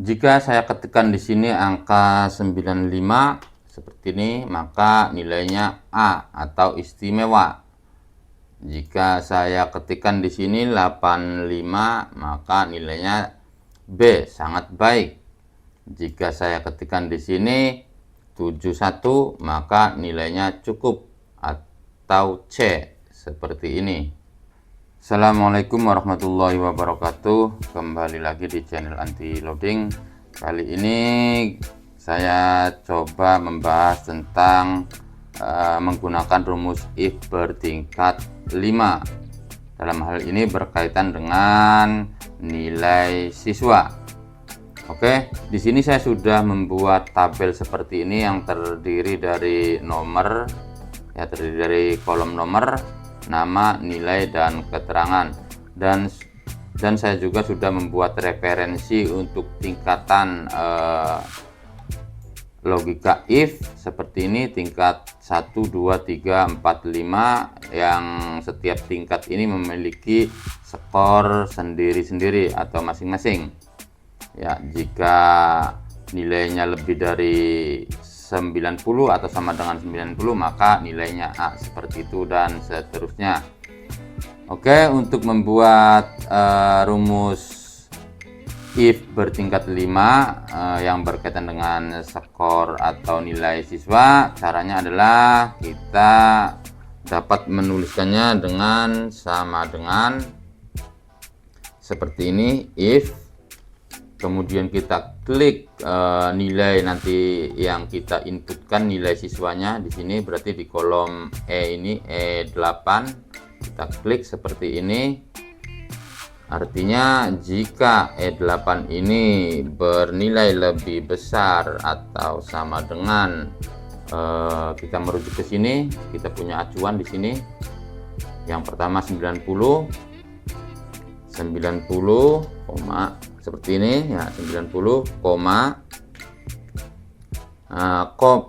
Jika saya ketikkan di sini angka 95 seperti ini, maka nilainya A atau istimewa. Jika saya ketikkan di sini 85, maka nilainya B, sangat baik. Jika saya ketikkan di sini 71, maka nilainya cukup atau C, seperti ini. Assalamualaikum warahmatullahi wabarakatuh. Kembali lagi di channel anti loading. Kali ini saya coba membahas tentang menggunakan rumus if bertingkat 5. Dalam hal ini berkaitan dengan nilai siswa. Oke, di sini saya sudah membuat tabel seperti ini yang terdiri dari nomor, ya, terdiri dari kolom nomor, nama, nilai, dan keterangan. Dan saya juga sudah membuat referensi untuk tingkatan logika if seperti ini, tingkat 1, 2, 3, 4, 5, yang setiap tingkat ini memiliki skor sendiri-sendiri atau masing-masing. Ya, jika nilainya lebih dari 90 atau sama dengan 90, maka nilainya A, seperti itu dan seterusnya. Oke, untuk membuat rumus if bertingkat 5 yang berkaitan dengan skor atau nilai siswa, caranya adalah kita dapat menuliskannya dengan sama dengan seperti ini, if, kemudian kita klik nilai nanti yang kita inputkan, nilai siswanya di sini, berarti di kolom E ini, E8, kita klik seperti ini. Artinya jika E8 ini bernilai lebih besar atau sama dengan, kita merujuk ke sini, kita punya acuan di sini. Yang pertama 90, seperti ini ya, 90,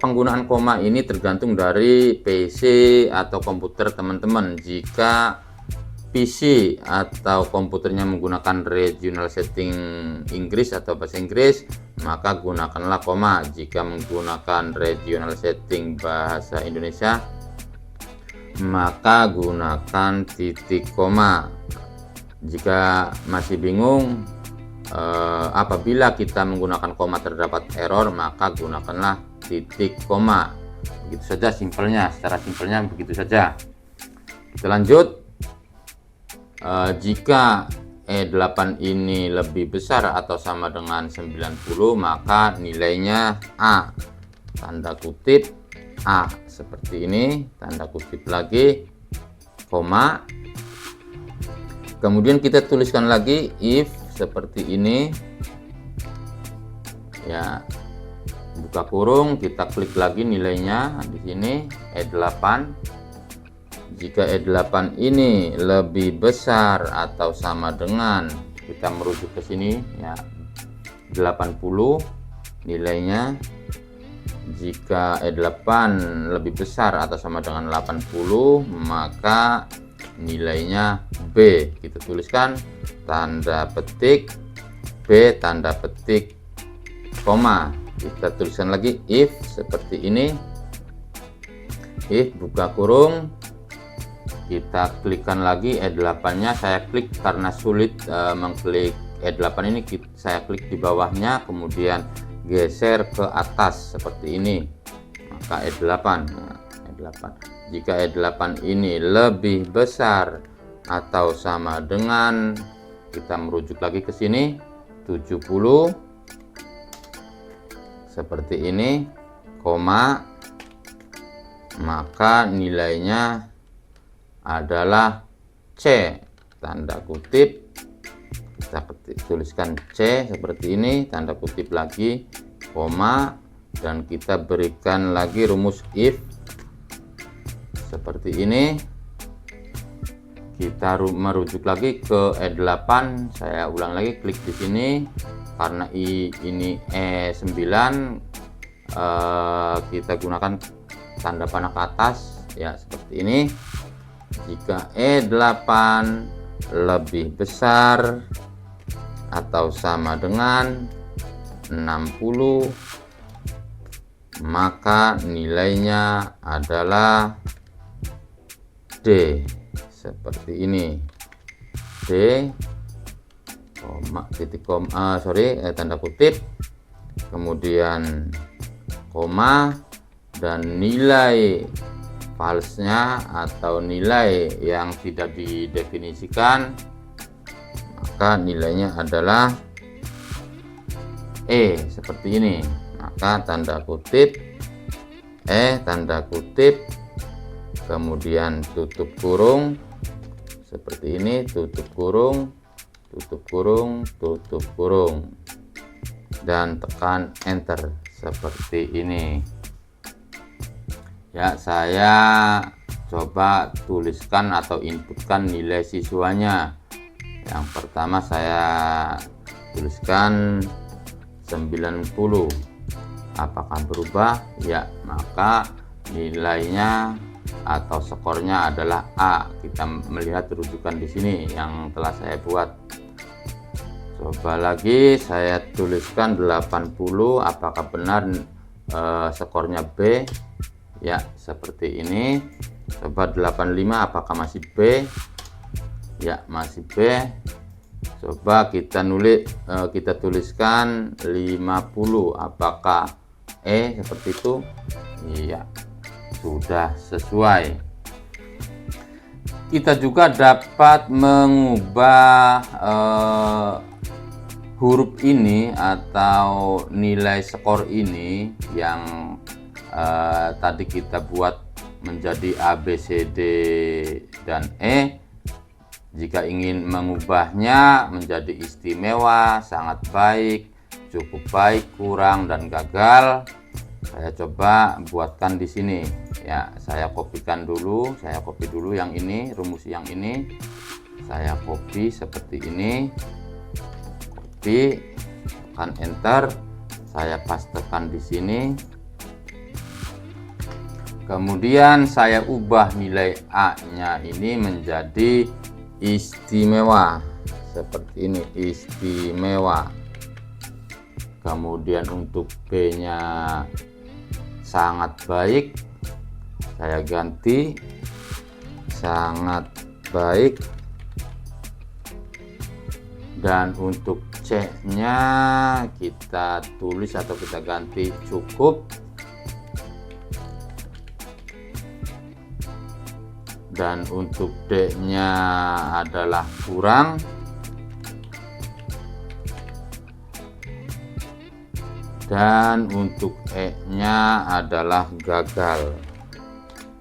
penggunaan koma ini tergantung dari PC atau komputer teman-teman. Jika PC atau komputernya menggunakan regional setting Inggris atau bahasa Inggris, maka gunakanlah koma. Jika menggunakan regional setting bahasa Indonesia, maka gunakan titik koma. Jika masih bingung, apabila kita menggunakan koma terdapat error, maka gunakanlah titik koma. Begitu saja simpelnya, secara simpelnya begitu saja. Kita lanjut. Jika E8 ini lebih besar atau sama dengan 90, maka nilainya A, tanda kutip A, seperti ini, tanda kutip lagi, koma. Kemudian kita tuliskan lagi if seperti ini, ya, buka kurung, kita klik lagi nilainya di sini, E8. Jika E8 ini lebih besar atau sama dengan, kita merujuk ke sini ya, 80 nilainya. Jika E8 lebih besar atau sama dengan 80, maka nilainya B. Kita tuliskan tanda petik B, tanda petik koma. Kita tuliskan lagi if seperti ini, if, buka kurung, kita klikkan lagi E8 nya. Saya klik karena sulit mengklik E8 ini, saya klik di bawahnya, kemudian geser ke atas seperti ini, maka E8. Nah, E8. Jika E8 ini lebih besar atau sama dengan, kita merujuk lagi ke sini, 70 seperti ini, koma, maka nilainya adalah C, tanda kutip, kita tuliskan C seperti ini, tanda kutip lagi, koma, dan kita berikan lagi rumus if seperti ini. Kita merujuk lagi ke E8, saya ulang lagi, klik di sini, karena ini E9, kita gunakan tanda panah ke atas ya, seperti ini. Jika E8 lebih besar atau sama dengan, 60, maka nilainya adalah D. Seperti ini. D, tanda kutip, kemudian koma, dan nilai false-nya atau nilai yang tidak didefinisikan, maka nilainya adalah E. Seperti ini. Maka tanda kutip, tanda kutip, kemudian tutup kurung, seperti ini, tutup kurung, tutup kurung, tutup kurung, dan tekan enter seperti ini. Ya, saya coba tuliskan atau inputkan nilai siswanya. Yang pertama saya tuliskan 90. Apakah berubah? Ya, maka nilainya atau skornya adalah A. Kita melihat rujukan di sini yang telah saya buat. Coba lagi saya tuliskan 80. Apakah benar skornya B? Ya, seperti ini. Coba 85, apakah masih B? Ya, masih B. Coba kita tuliskan 50, apakah E? Seperti itu. Iya, sudah sesuai. Kita juga dapat mengubah huruf ini atau nilai skor ini yang tadi kita buat menjadi A, B, C, D, dan E. Jika ingin mengubahnya menjadi istimewa, sangat baik, cukup baik, kurang, dan gagal, saya coba buatkan di sini. Ya, saya copy dulu yang ini, rumus yang ini. Saya copy seperti ini. Copy, tekan enter, saya pastekan di sini. Kemudian saya ubah nilai A-nya ini menjadi istimewa, seperti ini, istimewa. Kemudian untuk B-nya sangat baik, saya ganti sangat baik. Dan untuk C-nya kita tulis atau kita ganti cukup. Dan untuk D-nya adalah kurang. Dan untuk E-nya adalah gagal.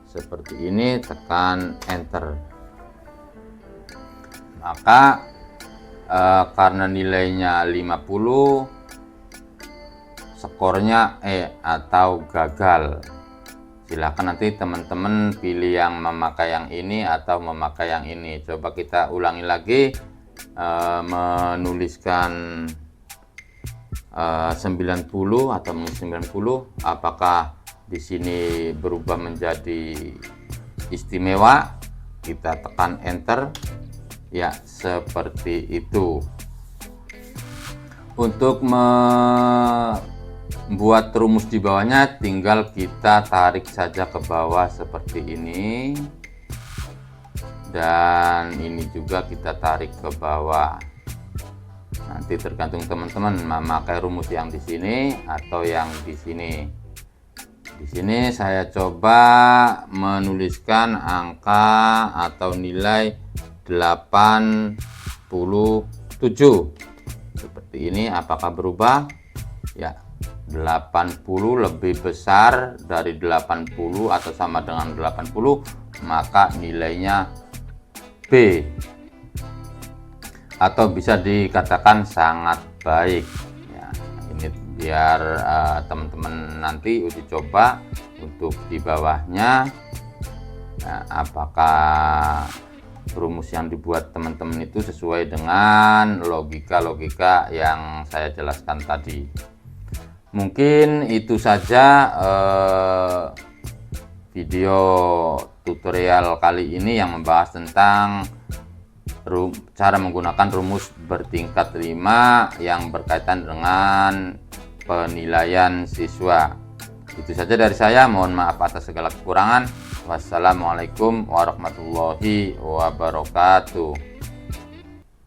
Seperti ini, tekan enter. Maka karena nilainya 50, skornya E atau gagal. Silahkan nanti teman-teman pilih yang memakai yang ini atau memakai yang ini. Coba kita ulangi lagi, menuliskan 90 atau 90. Apakah di sini berubah menjadi istimewa? Kita tekan enter. Ya, seperti itu. Untuk membuat rumus di bawahnya tinggal kita tarik saja ke bawah seperti ini, dan ini juga kita tarik ke bawah. Nanti tergantung teman-teman memakai rumus yang di sini atau yang di sini. Di sini saya coba menuliskan angka atau nilai 87 seperti ini. Apakah berubah? Ya, 80 lebih besar dari 80 atau sama dengan 80, maka nilainya B, atau bisa dikatakan sangat baik. Ya, ini biar teman-teman nanti uji coba untuk di bawahnya. Nah, apakah rumus yang dibuat teman-teman itu sesuai dengan logika-logika yang saya jelaskan tadi. Mungkin itu saja video tutorial kali ini yang membahas tentang cara menggunakan rumus bertingkat 5 yang berkaitan dengan penilaian siswa. Itu saja dari saya, mohon maaf atas segala kekurangan. Wassalamualaikum warahmatullahi wabarakatuh.